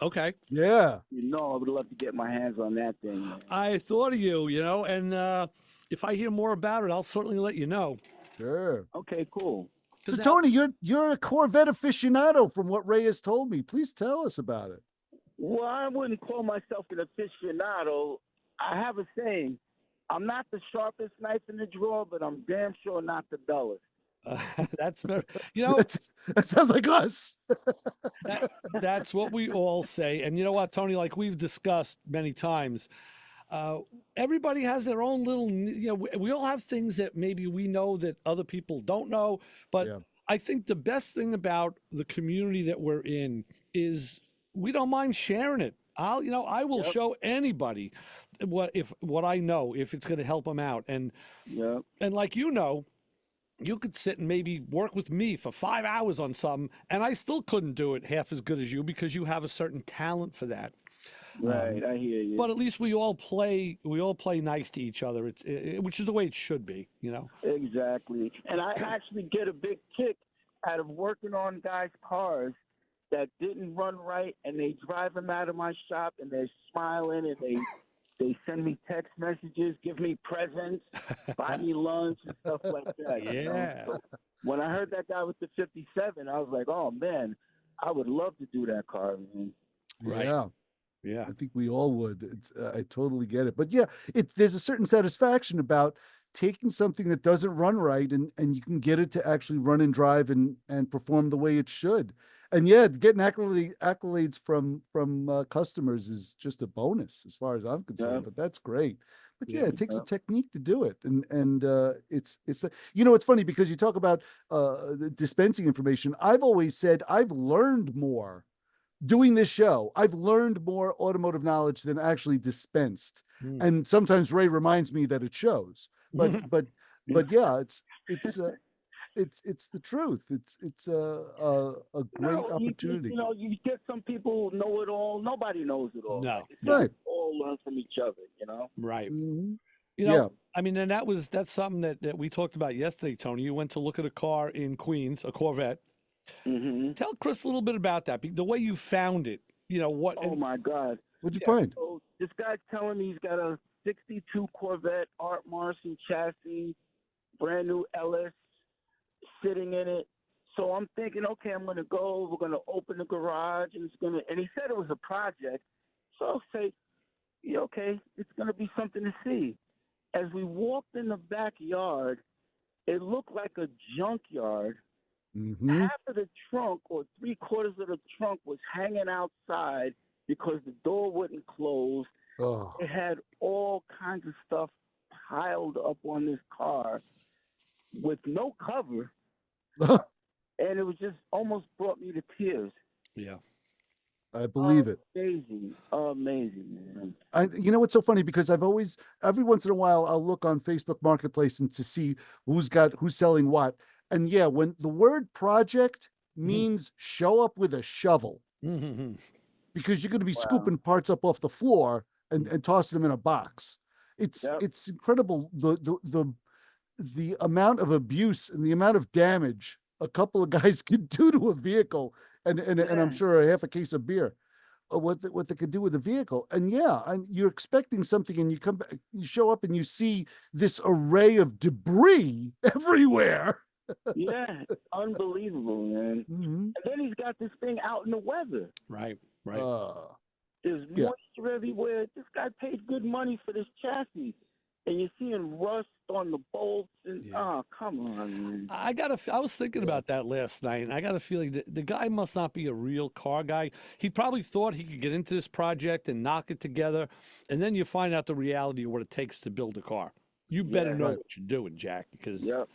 Okay. Yeah. You know, I would love to get my hands on that thing, man. I thought of you, and if I hear more about it, I'll certainly let you know. Sure. Okay, cool. So Tony, you're a Corvette aficionado from what Ray has told me. Please tell us about it. Well, I wouldn't call myself an aficionado. I have a saying: I'm not the sharpest knife in the drawer, but I'm damn sure not the dullest. That's you know that sounds like us. That's what we all say. And you know what, Tony? Like we've discussed many times, everybody has their own little. You know, we all have things that maybe we know that other people don't know. But I think the best thing about the community that we're in is we don't mind sharing it. I will show anybody what I know if it's going to help them out. And like you could sit and maybe work with me for 5 hours on something, and I still couldn't do it half as good as you because you have a certain talent for that. Right, I hear you. But at least we all play nice to each other. Which is the way it should be, you know. Exactly. And I actually get a big kick out of working on guys' cars that didn't run right, and they drive them out of my shop, and they're smiling, and they send me text messages, give me presents, buy me lunch and stuff like that. Yeah. You know? So when I heard that guy with the 57, I was like, oh, man, I would love to do that car, man. Right. Yeah. I think we all would. I totally get it. But yeah, there's a certain satisfaction about taking something that doesn't run right and you can get it to actually run and drive and perform the way it should. And yeah, getting accolades from customers is just a bonus as far as I'm concerned. But that's great. But yeah, it takes a technique to do it, and it's it's funny because you talk about dispensing information. I've always said I've learned more doing this show. I've learned more automotive knowledge than actually dispensed, and sometimes Ray reminds me that it shows. But yeah, it's the truth. It's a great opportunity. You get some people know it all. Nobody knows it all. No, right. All learn from each other. Right. Mm-hmm. I mean, and that's something that we talked about yesterday, Tony. You went to look at a car in Queens, a Corvette. Mm-hmm. Tell Chris a little bit about that. The way you found it. What? Oh my God! What'd you find? So this guy's telling me he's got a '62 Corvette Art Marson chassis, brand new LS. Sitting in it. So I'm thinking, okay, I'm going to go. We're going to open the garage, and and he said it was a project. So I'll say, yeah, okay, it's going to be something to see. As we walked in the backyard, it looked like a junkyard. Mm-hmm. Half of the trunk or 3/4 of the trunk was hanging outside because the door wouldn't close. Oh. It had all kinds of stuff piled up on this car with no cover. And it was just almost brought me to tears. Yeah. I believe it. Amazing, man. You know what's so funny, because I've always, every once in a while, I'll look on Facebook Marketplace and to see who's selling what. And yeah, when the word project means show up with a shovel, because you're going to be scooping parts up off the floor and tossing them in a box. It's incredible the amount of abuse and the amount of damage a couple of guys can do to a vehicle, and I'm sure a half a case of beer, what they could do with a vehicle. And you're expecting something, and you come back, you show up, and you see this array of debris everywhere. Yeah, unbelievable, man. Mm-hmm. And then he's got this thing out in the weather. Right. There's moisture everywhere. This guy paid good money for this chassis. And you're seeing rust on the bolts, and come on, man. I was thinking about that last night, and I got a feeling that the guy must not be a real car guy. He probably thought he could get into this project and knock it together, and then you find out the reality of what it takes to build a car. You better know what you're doing, Jack, because it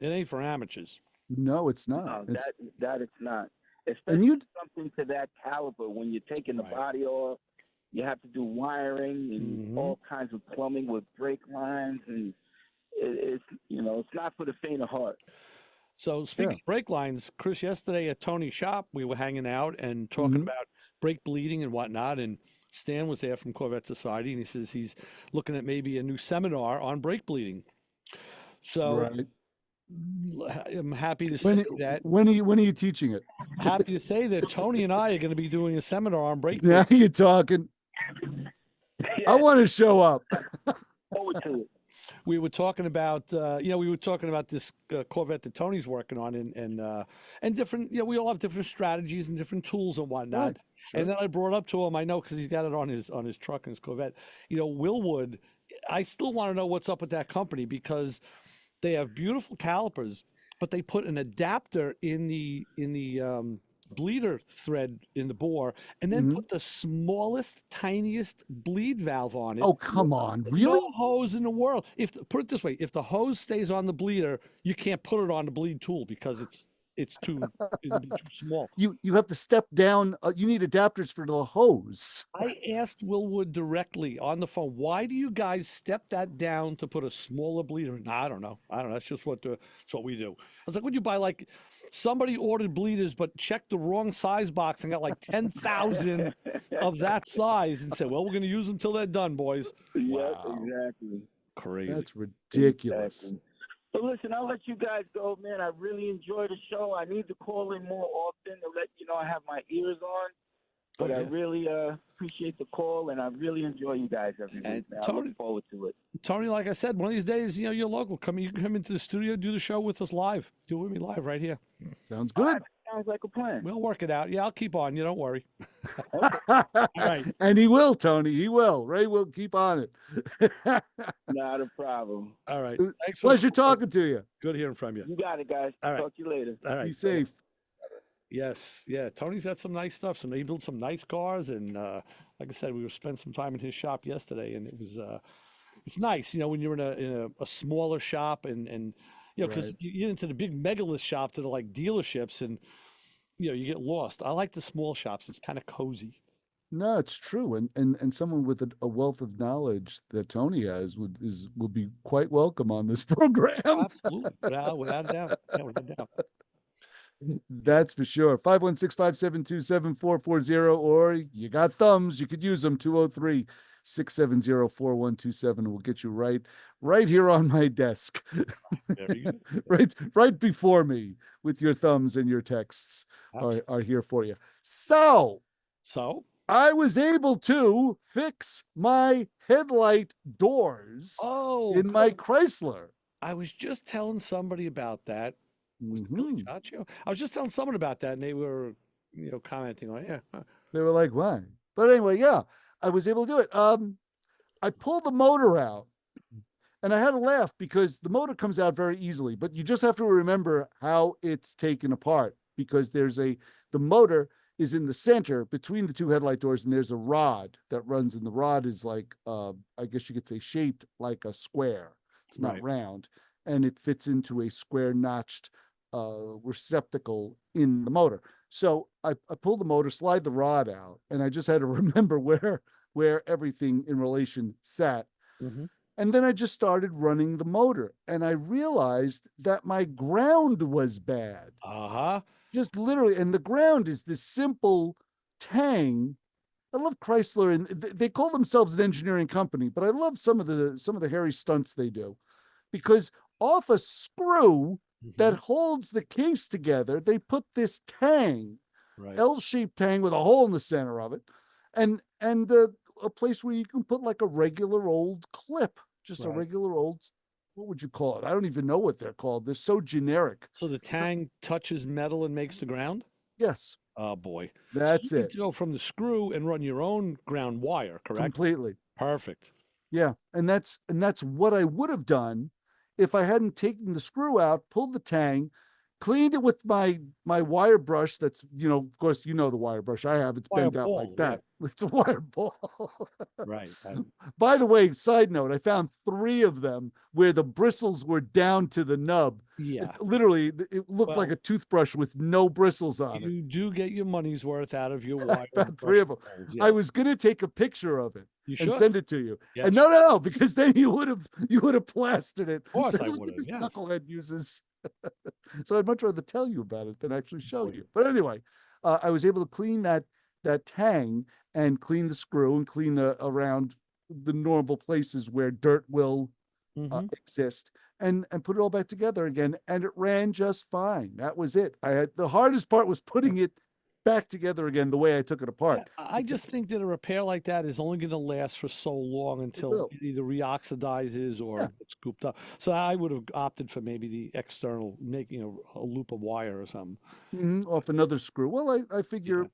ain't for amateurs. No, it's not. No, that it's not. Especially something to that caliber, when you're taking the body off. You have to do wiring and all kinds of plumbing with brake lines, and it's it's not for the faint of heart. So speaking of brake lines, Chris, yesterday at Tony's shop, we were hanging out and talking about brake bleeding and whatnot. And Stan was there from Corvette Society, and he says he's looking at maybe a new seminar on brake bleeding. So I'm happy to say that. When are you teaching it? Happy to say that Tony and I are going to be doing a seminar on brake bleeding. Now you're talking. I want to show up. Forward to it. We were talking about, this Corvette that Tony's working on, and different. We all have different strategies and different tools and whatnot. Right, sure. And then I brought up to him, I know because he's got it on his truck and his Corvette. Willwood, I still want to know what's up with that company because they have beautiful calipers, but they put an adapter in the bleeder thread in the bore, and then put the smallest, tiniest bleed valve on it. Oh, come on. Really? No hose in the world. Put it this way, if the hose stays on the bleeder, you can't put it on the bleed tool because it's too small. You have to step down. You need adapters for the hose. I asked Willwood directly on the phone, why do you guys step that down to put a smaller bleeder? No, I don't know. That's just what we do. I was like, would you buy somebody ordered bleeders but checked the wrong size box and got 10,000 of that size and said, well, we're going to use them till they're done, boys. Wow. Exactly. Crazy. That's ridiculous. Exactly. But listen, I'll let you guys go, man. I really enjoy the show. I need to call in more often to let you know I have my ears on. But I really appreciate the call, and I really enjoy you guys every week. I look forward to it. Tony, like I said, one of these days, you're local. You can come into the studio, do the show with us live. Do it with me live right here. Sounds good. Sounds like a plan. We'll work it out. Yeah, I'll keep on. You don't worry. All right. And he will, Tony. He will. Ray will keep on it. Not a problem. All right. Thanks. Pleasure talking to you. Good hearing from you. You got it, guys. All right. Talk to you later. All right. Be safe. Yes. Yeah. Tony's got some nice stuff. He built some nice cars. And like I said, we spent some time in his shop yesterday, and it was it's nice, when you're in a smaller shop and because you get into the big megalith shops that are like dealerships and you get lost. I like the small shops. It's kind of cozy. No, it's true. And someone with a wealth of knowledge that Tony has will be quite welcome on this program. Absolutely. Without a doubt. Yeah, without a doubt. That's for sure. 516-572-7440, or you got thumbs, you could use them. 203-670-4127 will get you right here on my desk. Very good. right before me with your thumbs and your texts are here for you. So I was able to fix my headlight doors in my Chrysler. I was just telling somebody about that. I was just telling someone about that, and they were, commenting on it. Yeah. They were like, why? But anyway, yeah, I was able to do it. I pulled the motor out, and I had to laugh because the motor comes out very easily, but you just have to remember how it's taken apart because the motor is in the center between the two headlight doors, and there's a rod that runs, and the rod is like, I guess you could say shaped like a square. It's not round, and it fits into a square notched receptacle in the motor. So I pulled the motor, slide the rod out, and I just had to remember where everything in relation sat. And then I just started running the motor, and I realized that my ground was bad. Just literally, and the ground is this simple tang. I love Chrysler, and they call themselves an engineering company, but I love some of the hairy stunts they do, because off a screw that holds the case together, they put this tang, L-shaped tang with a hole in the center of it, and a place where you can put like a regular old clip, just a regular old, what would you call it? I don't even know what they're called. They're so generic. So the tang touches metal and makes the ground? Yes. Oh boy. That's so you it. Go from the screw and run your own ground wire, correct? Completely. Perfect. Yeah. And that's what I would have done if I hadn't taken the screw out, pulled the tang, cleaned it with my wire brush. That's, of course, the wire brush I have. It's Wire bent out ball, like that. It's a wire ball. Right. By the way, side note, I found 3 of them where the bristles were down to the nub. Yeah. Literally, it looked like Well, a toothbrush with no bristles on it. You do get your money's worth out of your wire. I found 3 of them. balls, I yes. was going to take a picture of it You and should. send it to you. Yes. And no, because then you would have plastered it. Of course So I would have, yes. Knucklehead uses. So I'd much rather tell you about it than actually show you. But anyway, I was able to clean that tang and clean the screw and clean around the normal places where dirt will exist, and put it all back together again, and it ran just fine. That was it. The hardest part was putting it back together again the way I took it apart. I just think that a repair like that is only going to last for so long until it either reoxidizes or gets scooped up. So I would have opted for maybe the external, making a loop of wire or something. Off another screw. Well, I figure.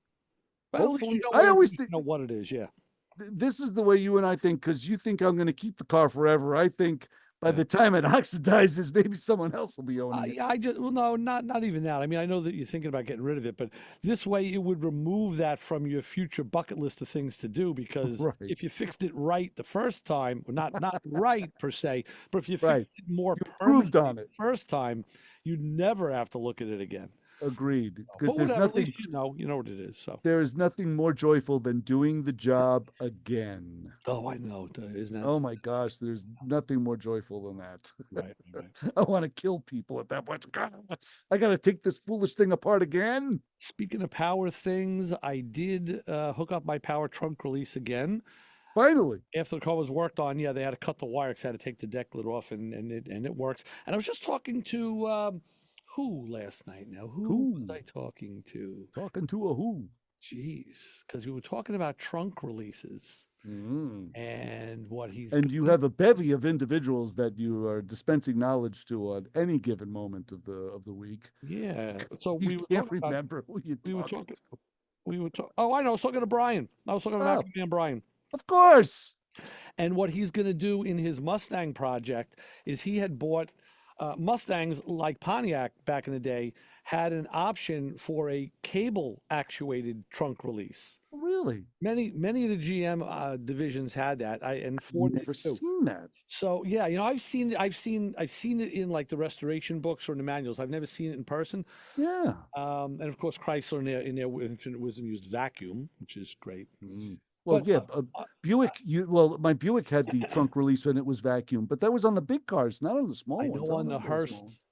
Well, Hopefully, I always know what it is. Yeah. This is the way you and I think, because you think I'm going to keep the car forever. I think by the time it oxidizes, maybe someone else will be owning it. No, not even that. I mean, I know that you're thinking about getting rid of it, but this way it would remove that from your future bucket list of things to do, because if you fixed it right the first time, not right per se, but if you fixed it more permanently on it the first time, you'd never have to look at it again. Agreed. But Because there's whatever, at nothing. least you know what it is. So There is nothing more joyful than doing the job again. Oh, I know, isn't that? Oh my gosh, there's nothing more joyful than that. Right. I want to kill people at that point. God, I got to take this foolish thing apart again. Speaking of power things, I did hook up my power trunk release again. Finally. After the car was worked on, they had to cut the wire because I had to take the deck lid off, and it works. And I was just talking to who last night now? Who was I talking to? Talking to a who? Jeez, because we were talking about trunk releases and what he's. And you have a bevy of individuals that you are dispensing knowledge to at any given moment of the week. Yeah. So you can't remember who you talking to. Oh, I know. I was talking to Brian. I was talking to Mac Man Brian. Of course. And what he's going to do in his Mustang project is he had bought Mustangs, like Pontiac back in the day, had an option for a cable actuated trunk release. Really? Many of the GM divisions had that. And Ford never seen that. So I've seen it in like the restoration books or in the manuals. I've never seen it in person. Yeah. And of course Chrysler in their Infinite Wisdom used vacuum, which is great. Well, Buick. My Buick had the trunk release when it was vacuum, but that was on the big cars, not on the small ones. On the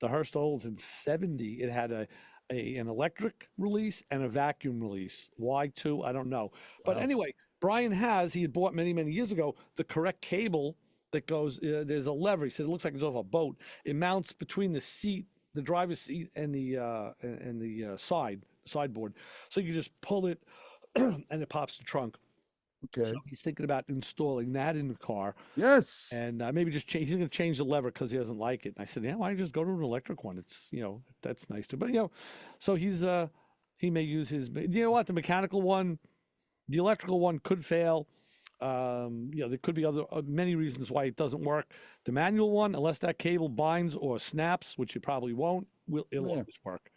Hearst Olds in '70, it had an electric release and a vacuum release. Why two? I don't know. But anyway, Brian he had bought many years ago the correct cable that goes. There's a lever. He said it looks like it's off a boat. It mounts between the seat, the driver's seat, and the sideboard. So you just pull it, and it pops the trunk. Okay. So he's thinking about installing that in the car. Yes. And maybe just change. He's going to change the lever because he doesn't like it. And I said, why don't you just go to an electric one? It's that's nice too. But so he may use his. You know what? The mechanical one, the electrical one could fail. There could be many reasons why it doesn't work. The manual one, unless that cable binds or snaps, which it probably won't, it'll always work.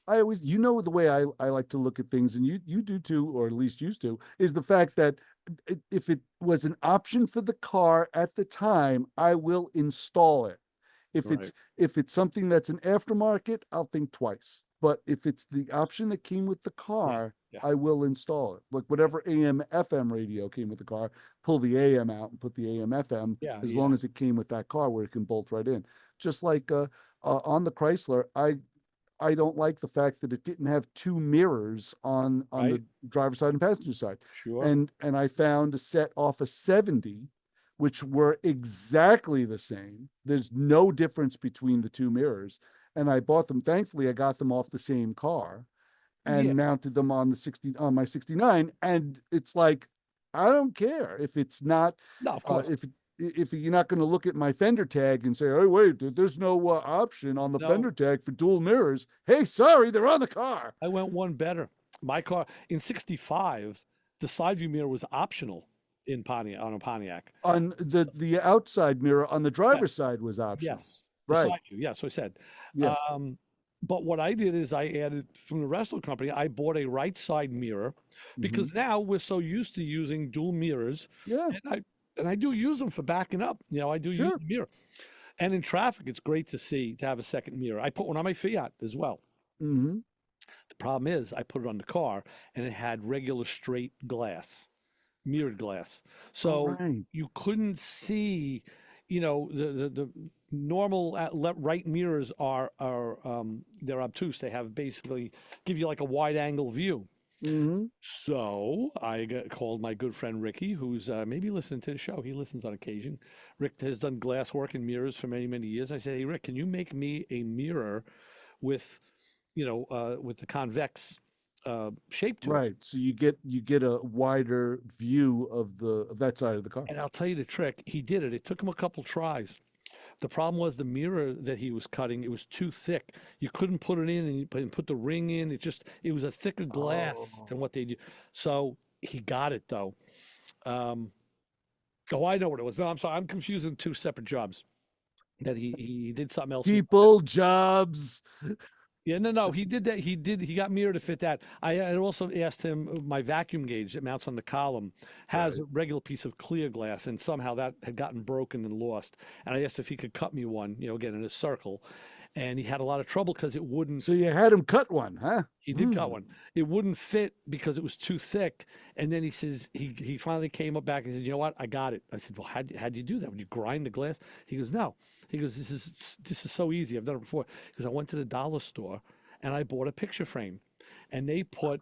I always, the way I like to look at things, and you do too, or at least used to, is the fact that if it was an option for the car at the time, I will install it. If it's something that's an aftermarket, I'll think twice. But if it's the option that came with the car, I will install it. Like whatever AM FM radio came with the car, pull the AM out and put the AM FM, as long as it came with that car where it can bolt right in. Just like on the Chrysler, I don't like the fact that it didn't have 2 mirrors on the driver's side and passenger side. Sure. And I found a set off a 70, which were exactly the same. There's no difference between the 2 mirrors. And I bought them. Thankfully, I got them off the same car and mounted them on my 69. And it's like, I don't care if it's not. No, of course. If you're not going to look at my fender tag and say, "Hey, wait, there's no option on the fender tag for dual mirrors." Hey, sorry, they're on the car. I went one better. My car in '65, the side view mirror was optional in Pontiac on a Pontiac. On the outside mirror on the driver's side was optional. Yes, right. Side view. Yeah, so I said. Yeah. But what I did is I added from the rental company, I bought a right side mirror because now we're so used to using dual mirrors. Yeah. And I do use them for backing up. I do use the mirror. And in traffic, it's great to have a second mirror. I put one on my Fiat as well. Mm-hmm. The problem is I put it on the car and it had regular straight glass, mirrored glass. So you couldn't see, the normal right mirrors are they're obtuse. They have basically give you like a wide angle view. Mm-hmm. So I called my good friend Ricky, who's maybe listening to the show. He listens on occasion. Rick has done glass work and mirrors for many, many years. I said, hey, Rick, can you make me a mirror with, with the convex shape to it? Right. So you get a wider view of that side of the car. And I'll tell you the trick. He did it. It took him a couple tries. The problem was the mirror that he was cutting, it was too thick. You couldn't put it in and put the ring in. It was a thicker glass than what they do. So he got it though. I know what it was. No, I'm sorry. I'm confusing two separate jobs. That he did something else. Jobs. Yeah, no, he did that. He got mirror to fit that. I also asked him, my vacuum gauge that mounts on the column has a regular piece of clear glass, and somehow that had gotten broken and lost. And I asked if he could cut me one, again, in a circle. And he had a lot of trouble because it wouldn't. So you had him cut one, huh? He did cut one. It wouldn't fit because it was too thick. And then he says, he finally came up back and said, you know what? I got it. I said, well, how'd you do that? When you grind the glass? He goes, no. He goes, this is so easy. I've done it before. Because I went to the dollar store and I bought a picture frame. And they put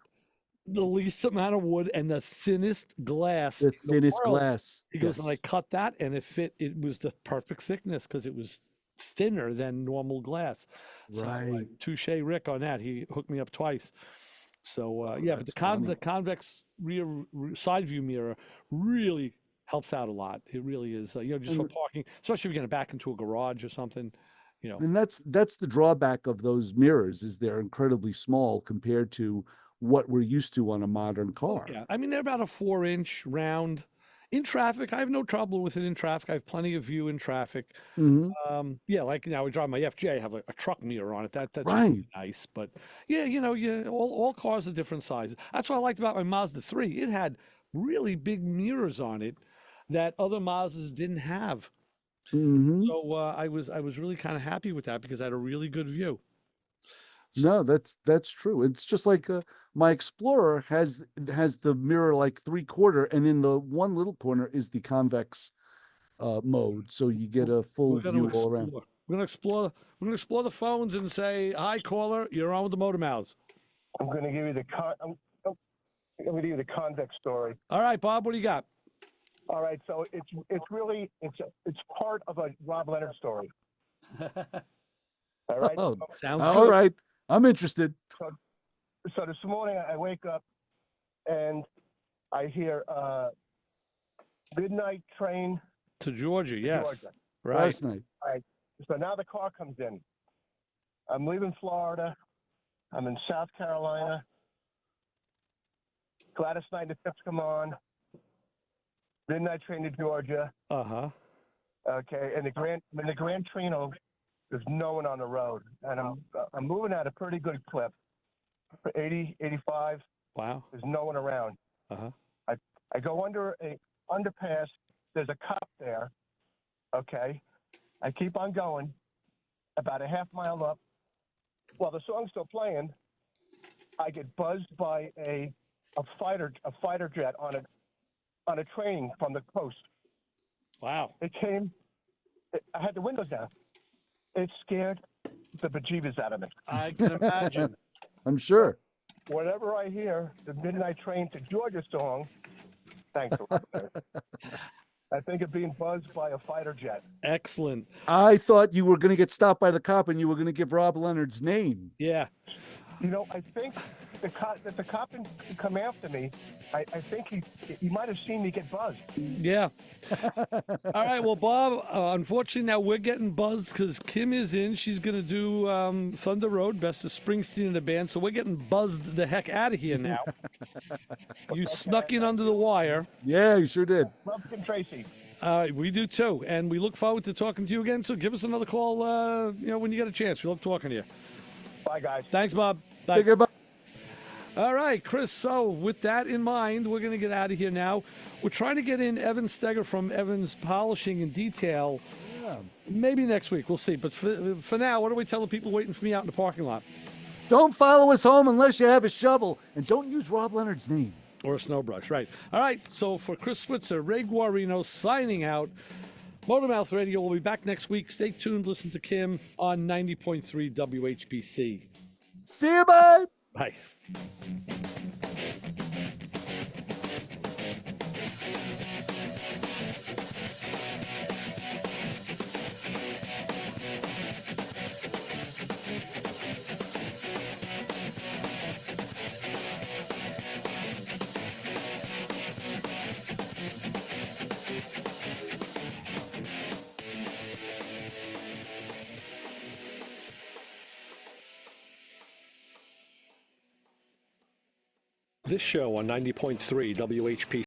the least amount of wood and the thinnest glass. The thinnest glass. He goes, and I cut that and it was the perfect thickness because it was thinner than normal glass. Right. So, touche Rick on that. He hooked me up twice. So but the convex rear side view mirror really helps out a lot. It really is. Just for parking, especially if you're going to back into a garage or something. And that's the drawback of those mirrors is they're incredibly small compared to what we're used to on a modern car. Yeah, I mean they're about a 4-inch round. In traffic, I have no trouble with it in traffic. I have plenty of view in traffic. Mm-hmm. Like now we drive my FJ, I have a truck mirror on it. That's right. Really nice. But all cars are different sizes. That's what I liked about my Mazda 3. It had really big mirrors on it that other Mazdas didn't have. Mm-hmm. So I was really kind of happy with that because I had a really good view. No, that's true. It's just like my Explorer has the mirror like 3/4, and in the one little corner is the convex mode, so you get a full view all around. We're gonna explore the phones and say, "Hi, caller, you're on with the Motor Mouths." I'm going to give you the convex story. All right, Bob, what do you got? All right, so it's part of a Rob Leonard story. All right. Oh, sounds all good. right. I'm interested. So this morning I wake up and I hear midnight train to Georgia. Yes, Georgia. Right. Last night. All right. So now the car comes in. I'm leaving Florida. I'm in South Carolina. Gladys Knight and the Tips come on. Midnight train to Georgia. Uh-huh. Okay, and the Grand Trino, there's no one on the road, and I'm moving at a pretty good clip, for 80, 85. Wow. There's no one around. Uh-huh. I go under a underpass. There's a cop there. Okay, I keep on going, about a half mile up. While the song's still playing, I get buzzed by a fighter jet on a train from the coast. Wow. I had the windows down. It scared the bejeebus out of me. I can imagine. I'm sure. Whenever I hear the Midnight Train to Georgia song, thanks. I think of being buzzed by a fighter jet. Excellent. I thought you were going to get stopped by the cop and you were going to give Rob Leonard's name. Yeah. I think the cop can come after me. I think he might have seen me get buzzed. Yeah. All right. Well, Bob, unfortunately now we're getting buzzed because Kim is in. She's going to do Thunder Road, Best of Springsteen in the band. So we're getting buzzed the heck out of here now. You snuck in under the wire. Yeah, you sure did. Love Kim Tracy. We do too. And we look forward to talking to you again. So give us another call, when you get a chance. We love talking to you. Bye, guys. Thanks, Bob. Bye. Take care, Bob. All right, Chris. So with that in mind, we're going to get out of here now. We're trying to get in Evan Steger from Evan's Polishing and Detail. Yeah. Maybe next week. We'll see. But for now, what do we tell the people waiting for me out in the parking lot? Don't follow us home unless you have a shovel. And don't use Rob Leonard's name. Or a snow brush, right. All right, so for Chris Switzer, Ray Guarino signing out. Motormouth Radio will be back next week. Stay tuned. Listen to Kim on 90.3 WHPC. See you, bye. Bye. This show on 90.3 WHPC.